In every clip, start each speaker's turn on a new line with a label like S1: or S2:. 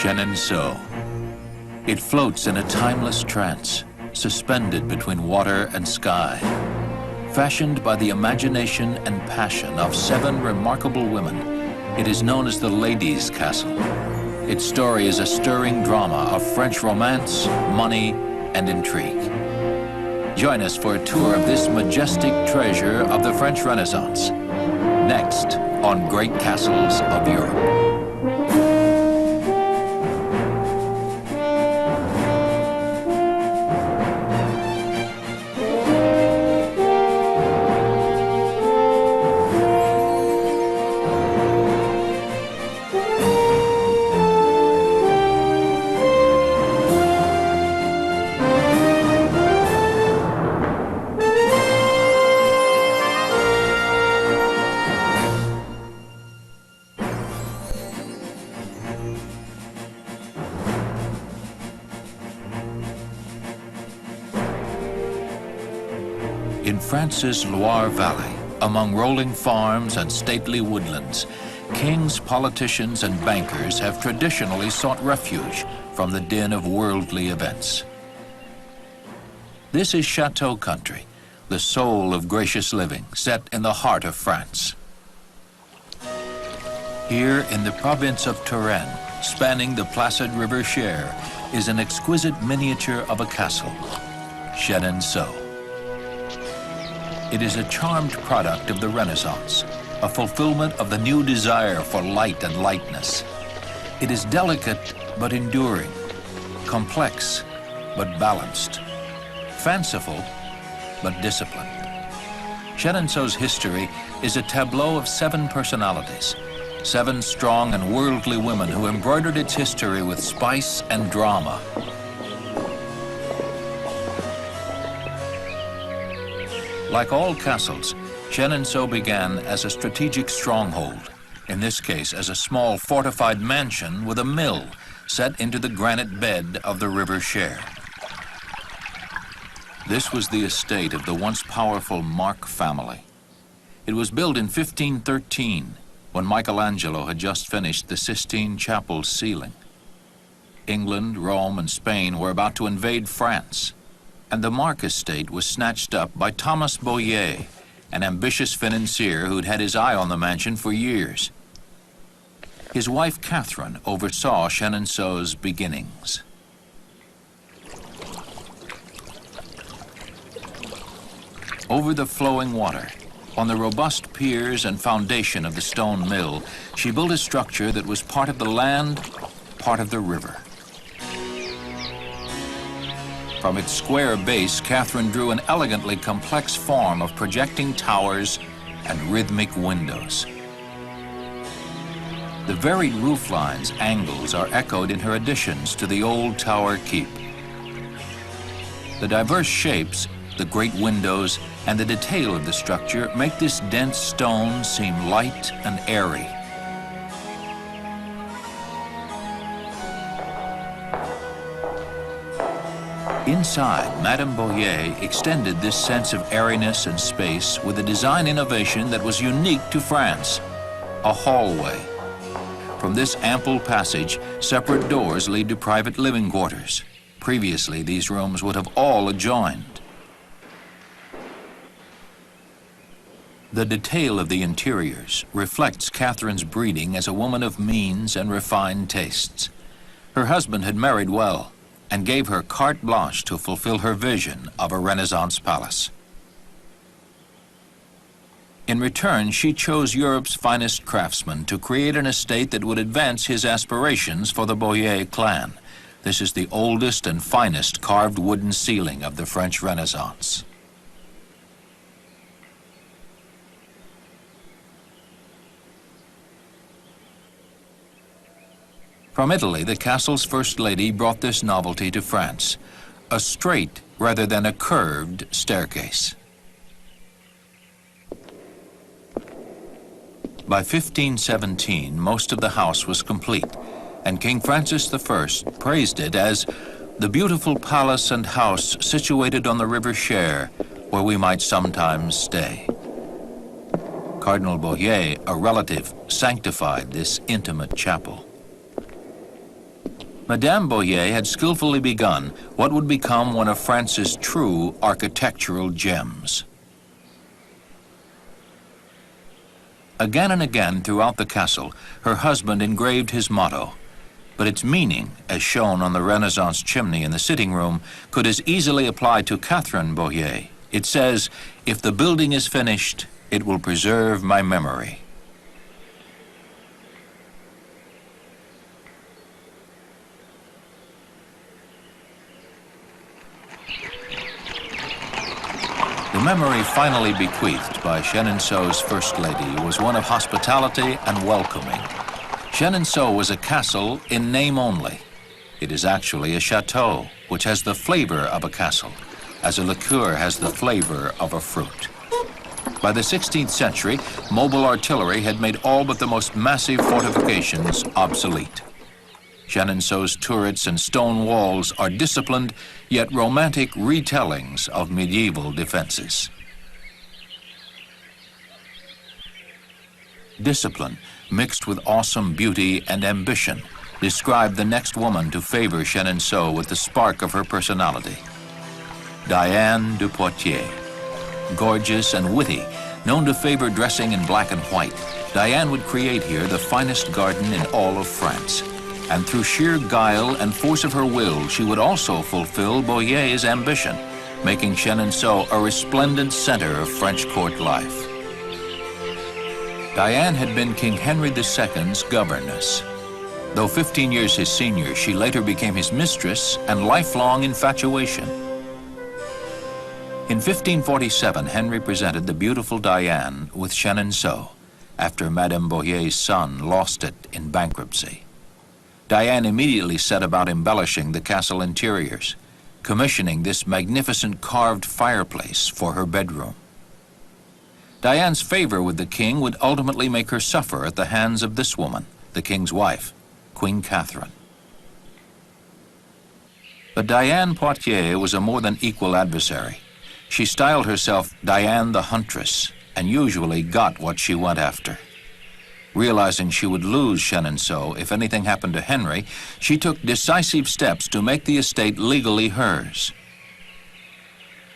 S1: Chenonceau. It floats in a timeless trance, suspended between water and sky. Fashioned by the imagination and passion of 7 remarkable women, it is known as the Ladies' Castle. Its story is a stirring drama of French romance, money, and intrigue. Join us for a tour of this majestic treasure of the French Renaissance. Next on Great Castles of Europe. In France's Loire Valley, among rolling farms and stately woodlands, kings, politicians, and bankers have traditionally sought refuge from the din of worldly events. This is Chateau country, the soul of gracious living, set in the heart of France. Here in the province of Touraine, spanning the placid river Cher, is an exquisite miniature of a castle, Chenonceau. It is a charmed product of the Renaissance, a fulfillment of the new desire for light and lightness. It is delicate but enduring, complex but balanced, fanciful but disciplined. Chenonceau's history is a tableau of 7 personalities, 7 strong and worldly women who embroidered its history with spice and drama. Like all castles, Chenonceau began as a strategic stronghold, in this case as a small fortified mansion with a mill set into the granite bed of the river Cher. This was the estate of the once powerful Mark family. It was built in 1513, when Michelangelo had just finished the Sistine Chapel's ceiling. England, Rome, and Spain were about to invade France, and the Mark estate was snatched up by Thomas Boyer, an ambitious financier who'd had his eye on the mansion for years. His wife Catherine oversaw Chenonceau's beginnings. Over the flowing water, on the robust piers and foundation of the stone mill, she built a structure that was part of the land, part of the river. From its square base, Catherine drew an elegantly complex form of projecting towers and rhythmic windows. The varied roof lines, angles are echoed in her additions to the old tower keep. The diverse shapes, the great windows, and the detail of the structure make this dense stone seem light and airy. Inside, Madame Boyer extended this sense of airiness and space with a design innovation that was unique to France, a hallway. From this ample passage, separate doors lead to private living quarters. Previously, these rooms would have all adjoined. The detail of the interiors reflects Catherine's breeding as a woman of means and refined tastes. Her husband had married well and gave her carte blanche to fulfill her vision of a Renaissance palace. In return, she chose Europe's finest craftsmen to create an estate that would advance his aspirations for the Boyer clan. This is the oldest and finest carved wooden ceiling of the French Renaissance. From Italy, the castle's first lady brought this novelty to France, a straight rather than a curved staircase. By 1517, most of the house was complete, and King Francis I praised it as the beautiful palace and house situated on the river Cher, where we might sometimes stay. Cardinal Boyer, a relative, sanctified this intimate chapel. Madame Boyer had skillfully begun what would become one of France's true architectural gems. Again and again throughout the castle, her husband engraved his motto, but its meaning, as shown on the Renaissance chimney in the sitting room, could as easily apply to Catherine Boyer. It says, "If the building is finished, it will preserve my memory." The memory finally bequeathed by Chenonceau's First Lady was one of hospitality and welcoming. Chenonceau was a castle in name only. It is actually a chateau, which has the flavor of a castle, as a liqueur has the flavor of a fruit. By the 16th century, mobile artillery had made all but the most massive fortifications obsolete. Chenonceau's turrets and stone walls are disciplined, yet romantic retellings of medieval defenses. Discipline, mixed with awesome beauty and ambition, described the next woman to favor Chenonceau with the spark of her personality. Diane de Poitiers. Gorgeous and witty, known to favor dressing in black and white, Diane would create here the finest garden in all of France. And through sheer guile and force of her will, she would also fulfill Boyer's ambition, making Chenonceau a resplendent center of French court life. Diane had been King Henry II's governess. Though 15 years his senior, she later became his mistress and lifelong infatuation. In 1547, Henry presented the beautiful Diane with Chenonceau after Madame Boyer's son lost it in bankruptcy. Diane immediately set about embellishing the castle interiors, commissioning this magnificent carved fireplace for her bedroom. Diane's favor with the king would ultimately make her suffer at the hands of this woman, the king's wife, Queen Catherine. But Diane Poitiers was a more than equal adversary. She styled herself Diane the Huntress and usually got what she went after. Realizing she would lose Chenonceau if anything happened to Henry, she took decisive steps to make the estate legally hers.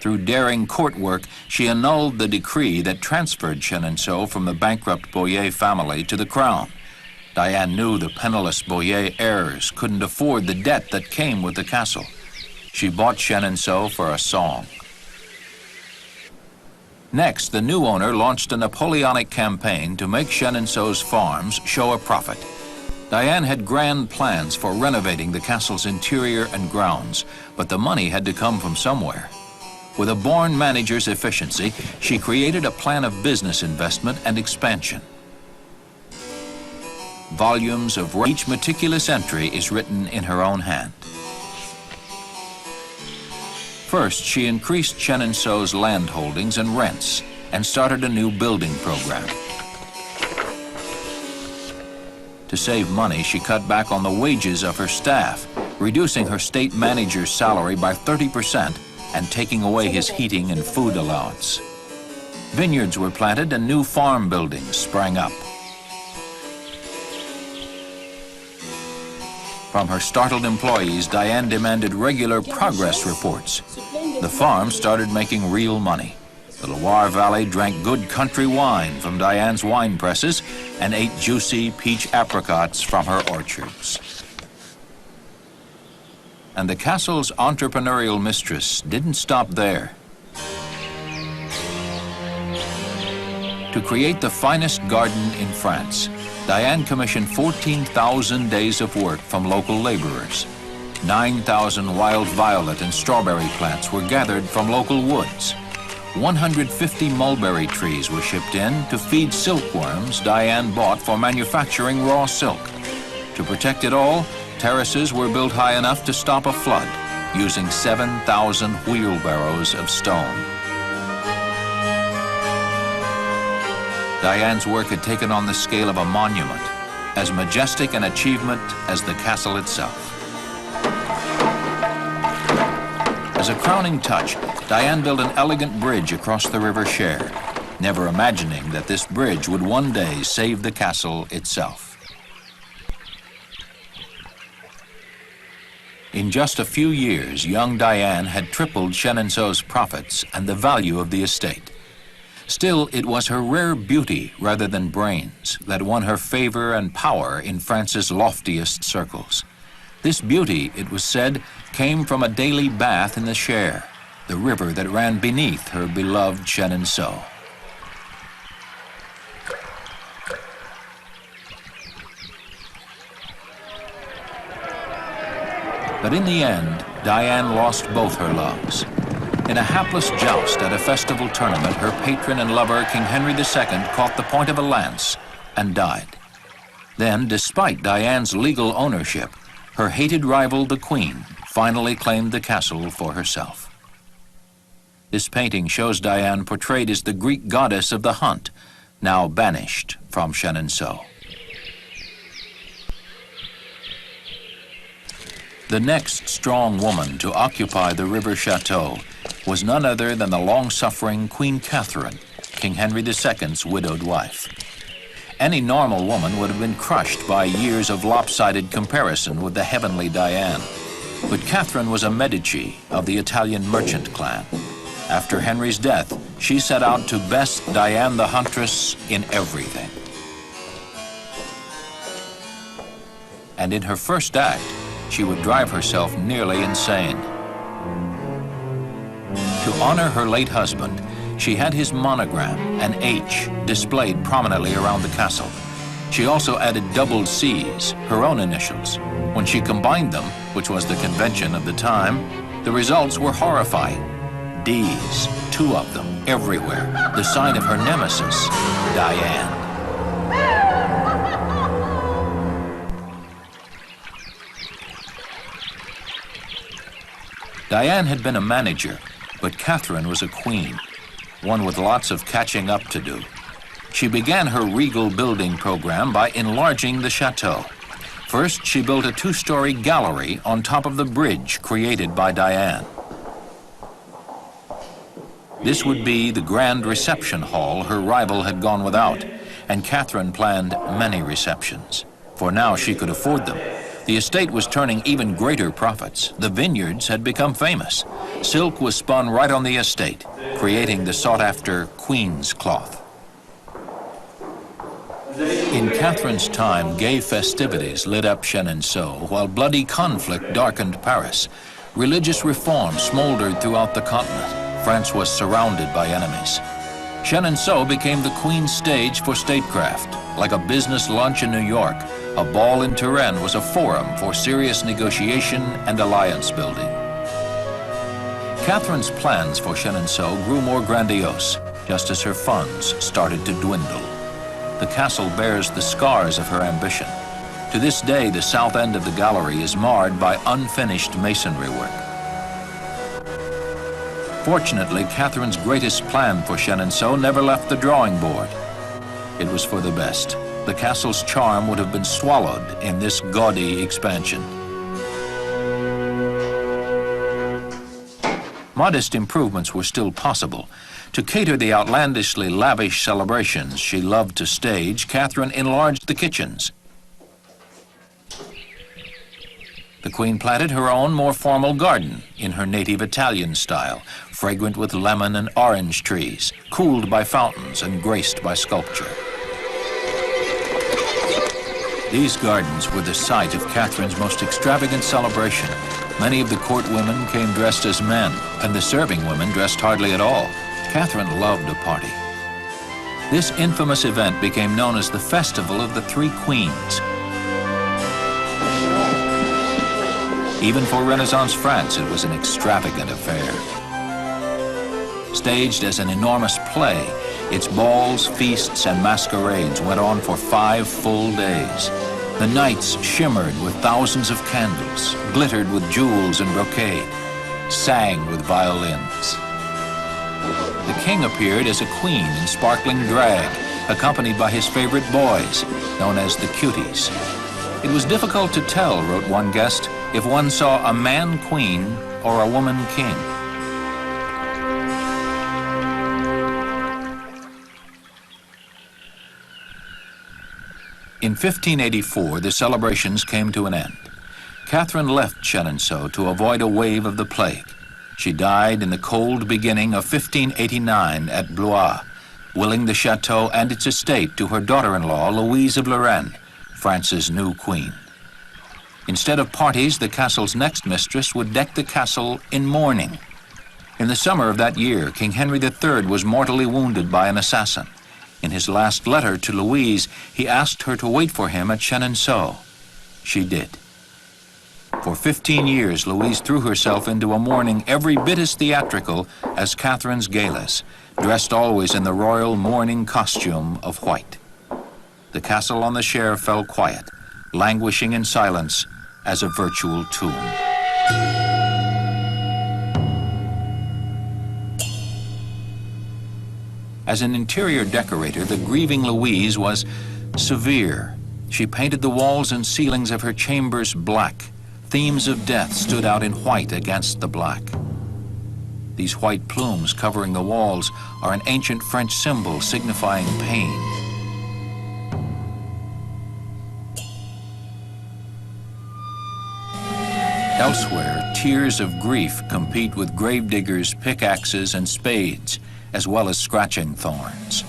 S1: Through daring court work, she annulled the decree that transferred Chenonceau from the bankrupt Boyer family to the crown. Diane knew the penniless Boyer heirs couldn't afford the debt that came with the castle. She bought Chenonceau for a song. Next, the new owner launched a Napoleonic campaign to make Chenonceau's farms show a profit. Diane had grand plans for renovating the castle's interior and grounds, but the money had to come from somewhere. With a born manager's efficiency, she created a plan of business investment and expansion. Volumes of each meticulous entry is written in her own hand. First, she increased Chenonceau's land holdings and rents and started a new building program. To save money, she cut back on the wages of her staff, reducing her state manager's salary by 30% and taking away his heating and food allowance. Vineyards were planted and new farm buildings sprang up. From her startled employees, Diane demanded regular progress reports. The farm started making real money. The Loire Valley drank good country wine from Diane's wine presses and ate juicy peach apricots from her orchards. And the castle's entrepreneurial mistress didn't stop there. To create the finest garden in France, Diane commissioned 14,000 days of work from local laborers. 9,000 wild violet and strawberry plants were gathered from local woods. 150 mulberry trees were shipped in to feed silkworms Diane bought for manufacturing raw silk. To protect it all, terraces were built high enough to stop a flood, using 7,000 wheelbarrows of stone. Diane's work had taken on the scale of a monument, as majestic an achievement as the castle itself. As a crowning touch, Diane built an elegant bridge across the River Cher, never imagining that this bridge would one day save the castle itself. In just a few years, young Diane had tripled Chenonceau's profits and the value of the estate. Still, it was her rare beauty rather than brains that won her favor and power in France's loftiest circles. This beauty, it was said, came from a daily bath in the Cher, the river that ran beneath her beloved Chenonceau. But in the end, Diane lost both her loves. In a hapless joust at a festival tournament, her patron and lover, King Henry II, caught the point of a lance and died. Then, despite Diane's legal ownership, her hated rival, the Queen, finally claimed the castle for herself. This painting shows Diane portrayed as the Greek goddess of the hunt, now banished from Chenonceau. The next strong woman to occupy the river chateau was none other than the long-suffering Queen Catherine, King Henry II's widowed wife. Any normal woman would have been crushed by years of lopsided comparison with the heavenly Diane. But Catherine was a Medici of the Italian merchant clan. After Henry's death, she set out to best Diane the Huntress in everything. And in her first act, she would drive herself nearly insane. To honor her late husband, she had his monogram, an H, displayed prominently around the castle. She also added doubled C's, her own initials. When she combined them, which was the convention of the time, the results were horrifying. D's, 2 of them, everywhere, the sign of her nemesis, Diane. Diane had been a manager, but Catherine was a queen, one with lots of catching up to do. She began her regal building program by enlarging the chateau. First, she built a 2-story gallery on top of the bridge created by Diane. This would be the grand reception hall her rival had gone without, and Catherine planned many receptions, for now she could afford them. The estate was turning even greater profits. The vineyards had become famous. Silk was spun right on the estate, creating the sought-after Queen's cloth. In Catherine's time, gay festivities lit up Chenonceau, while bloody conflict darkened Paris. Religious reform smoldered throughout the continent. France was surrounded by enemies. Chenonceau became the Queen's stage for statecraft. Like a business lunch in New York, a ball in Touraine was a forum for serious negotiation and alliance building. Catherine's plans for Chenonceau grew more grandiose, just as her funds started to dwindle. The castle bears the scars of her ambition. To this day, the south end of the gallery is marred by unfinished masonry work. Fortunately, Catherine's greatest plan for Chenonceau never left the drawing board. It was for the best. The castle's charm would have been swallowed in this gaudy expansion. Modest improvements were still possible. To cater the outlandishly lavish celebrations she loved to stage, Catherine enlarged the kitchens. The Queen planted her own more formal garden in her native Italian style, fragrant with lemon and orange trees, cooled by fountains and graced by sculpture. These gardens were the site of Catherine's most extravagant celebration. Many of the court women came dressed as men, and the serving women dressed hardly at all. Catherine loved a party. This infamous event became known as the Festival of the Three Queens. Even for Renaissance France, it was an extravagant affair. Staged as an enormous play, its balls, feasts, and masquerades went on for 5 full days. The nights shimmered with thousands of candles, glittered with jewels and brocade, sang with violins. The king appeared as a queen in sparkling drag, accompanied by his favorite boys, known as the cuties. It was difficult to tell, wrote one guest, if one saw a man queen or a woman king. In 1584, the celebrations came to an end. Catherine left Chenonceau to avoid a wave of the plague. She died in the cold beginning of 1589 at Blois, willing the chateau and its estate to her daughter-in-law, Louise of Lorraine, France's new queen. Instead of parties, the castle's next mistress would deck the castle in mourning. In the summer of that year, King Henry III was mortally wounded by an assassin. In his last letter to Louise, he asked her to wait for him at Chenonceau. She did. For 15 years, Louise threw herself into a mourning every bit as theatrical as Catherine's galas, dressed always in the royal mourning costume of white. The castle on the Cher fell quiet, languishing in silence as a virtual tomb. As an interior decorator, the grieving Louise was severe. She painted the walls and ceilings of her chambers black. Themes of death stood out in white against the black. These white plumes covering the walls are an ancient French symbol signifying pain. Elsewhere, tears of grief compete with gravediggers, pickaxes, and spades, as well as scratching thorns.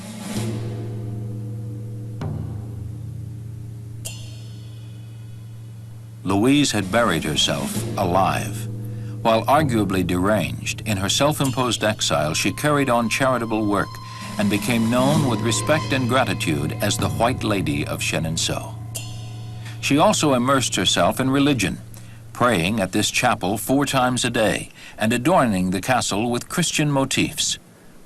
S1: Louise had buried herself alive. While arguably deranged, in her self-imposed exile, she carried on charitable work and became known with respect and gratitude as the White Lady of Chenonceau. She also immersed herself in religion, praying at this chapel 4 times a day and adorning the castle with Christian motifs.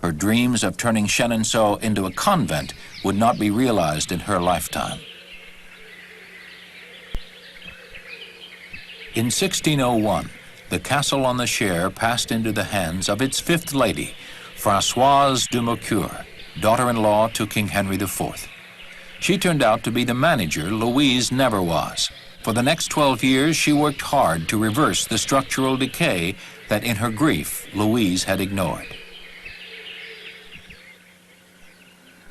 S1: Her dreams of turning Chenonceau into a convent would not be realized in her lifetime. In 1601, the castle on the Cher passed into the hands of its 5th lady, Françoise de Mercure, daughter-in-law to King Henry IV. She turned out to be the manager Louise never was. For the next 12 years, she worked hard to reverse the structural decay that in her grief, Louise had ignored.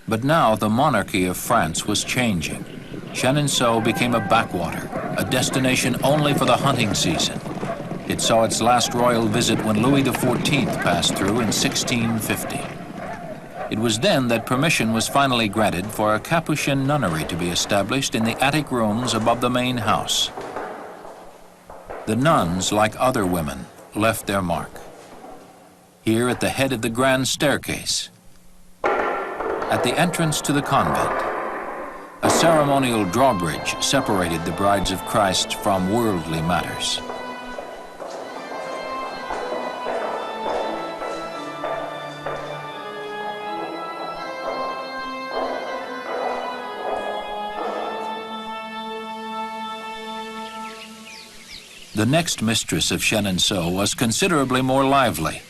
S1: But now the monarchy of France was changing. Chenonceau became a backwater, a destination only for the hunting season. It saw its last royal visit when Louis XIV passed through in 1650. It was then that permission was finally granted for a Capuchin nunnery to be established in the attic rooms above the main house. The nuns, like other women, left their mark. Here at the head of the grand staircase, at the entrance to the convent, a ceremonial drawbridge separated the brides of Christ from worldly matters. The next mistress of Chenonceau was considerably more lively.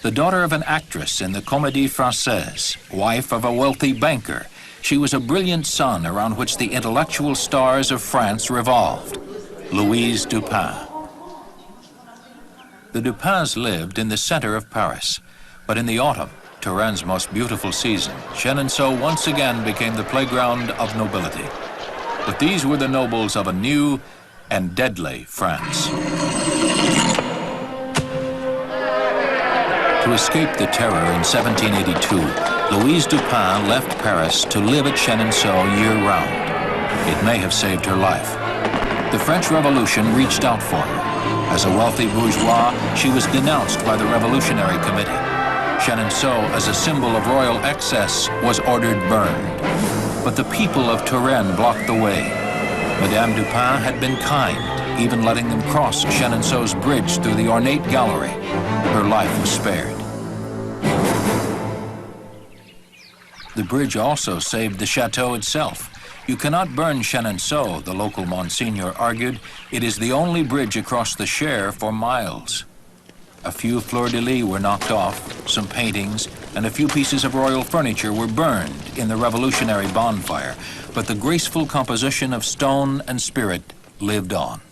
S1: The daughter of an actress in the Comédie Française, wife of a wealthy banker, she was a brilliant sun around which the intellectual stars of France revolved, Louise Dupin. The Dupins lived in the center of Paris, but in the autumn, Tourain's most beautiful season, Chenonceau once again became the playground of nobility. But these were the nobles of a new and deadly France. To escape the terror in 1782, Louise Dupin left Paris to live at Chenonceau year-round. It may have saved her life. The French Revolution reached out for her. As a wealthy bourgeois, she was denounced by the Revolutionary Committee. Chenonceau, as a symbol of royal excess, was ordered burned. But the people of Touraine blocked the way. Madame Dupin had been kind, even letting them cross Chenonceau's bridge through the ornate gallery. Her life was spared. The bridge also saved the chateau itself. You cannot burn Chenonceau, the local Monsignor argued. It is the only bridge across the Cher for miles. A few fleurs-de-lis were knocked off, some paintings, and a few pieces of royal furniture were burned in the revolutionary bonfire, but the graceful composition of stone and spirit lived on.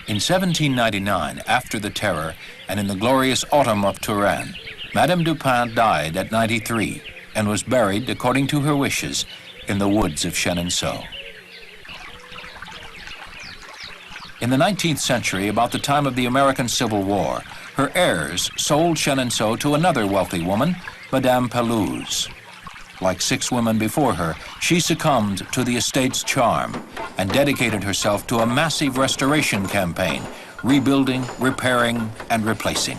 S1: In 1799, after the terror, and in the glorious autumn of Touraine, Madame Dupin died at 93 and was buried, according to her wishes, in the woods of Chenonceau. In the 19th century, about the time of the American Civil War, her heirs sold Chenonceau to another wealthy woman, Madame Pelouse. Like 6 women before her, she succumbed to the estate's charm and dedicated herself to a massive restoration campaign, rebuilding, repairing, and replacing.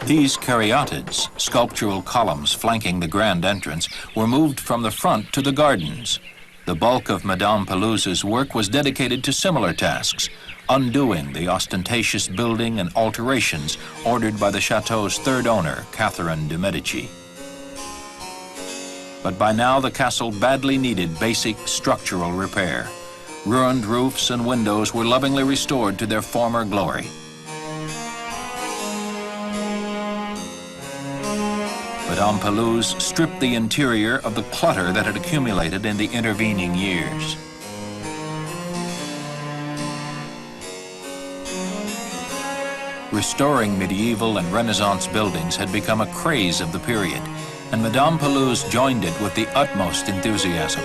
S1: These caryatids, sculptural columns flanking the grand entrance, were moved from the front to the gardens. The bulk of Madame Pelouse's work was dedicated to similar tasks, undoing the ostentatious building and alterations ordered by the chateau's third owner, Catherine de' Medici. But by now the castle badly needed basic structural repair. Ruined roofs and windows were lovingly restored to their former glory. Madame Pelouse stripped the interior of the clutter that had accumulated in the intervening years. Restoring medieval and Renaissance buildings had become a craze of the period, and Madame Pelouse joined it with the utmost enthusiasm.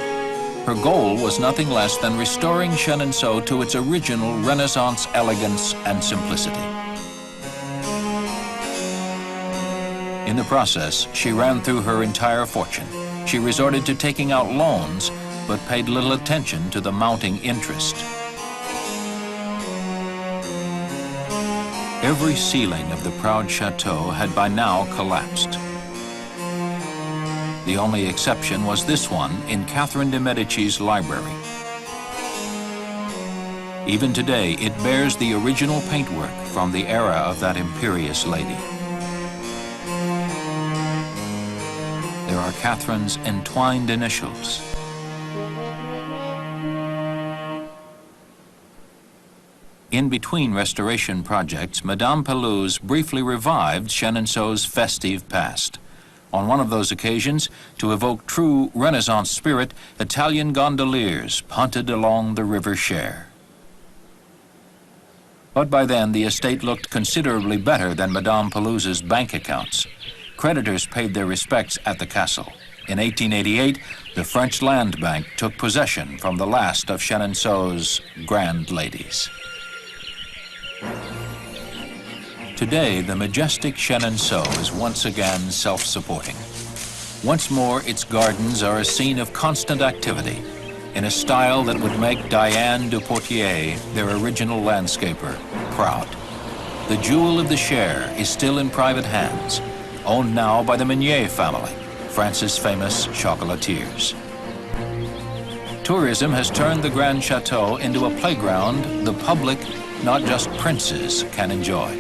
S1: Her goal was nothing less than restoring Chenonceau to its original Renaissance elegance and simplicity. In the process, she ran through her entire fortune. She resorted to taking out loans, but paid little attention to the mounting interest. Every ceiling of the proud chateau had by now collapsed. The only exception was this one in Catherine de' Medici's library. Even today, it bears the original paintwork from the era of that imperious lady. There are Catherine's entwined initials. In between restoration projects, Madame Pelouse briefly revived Chenonceau's festive past. On one of those occasions, to evoke true Renaissance spirit, Italian gondoliers punted along the River Cher. But by then, the estate looked considerably better than Madame Pelouse's bank accounts. Creditors paid their respects at the castle. In 1888, the French Land Bank took possession from the last of Chenonceau's grand ladies. Today, the majestic Chenonceau is once again self-supporting. Once more, its gardens are a scene of constant activity, in a style that would make Diane du Potier, their original landscaper, proud. The jewel of the Cher is still in private hands, owned now by the Meunier family, France's famous chocolatiers. Tourism has turned the Grand Chateau into a playground the public, not just princes, can enjoy.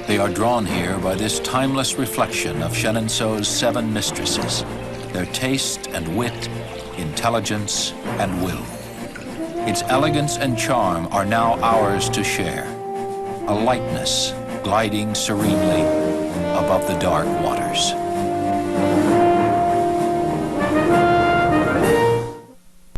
S1: They are drawn here by this timeless reflection of Chenonceau's 7 mistresses, their taste and wit, intelligence and will. Its elegance and charm are now ours to share, a lightness gliding serenely above the dark waters.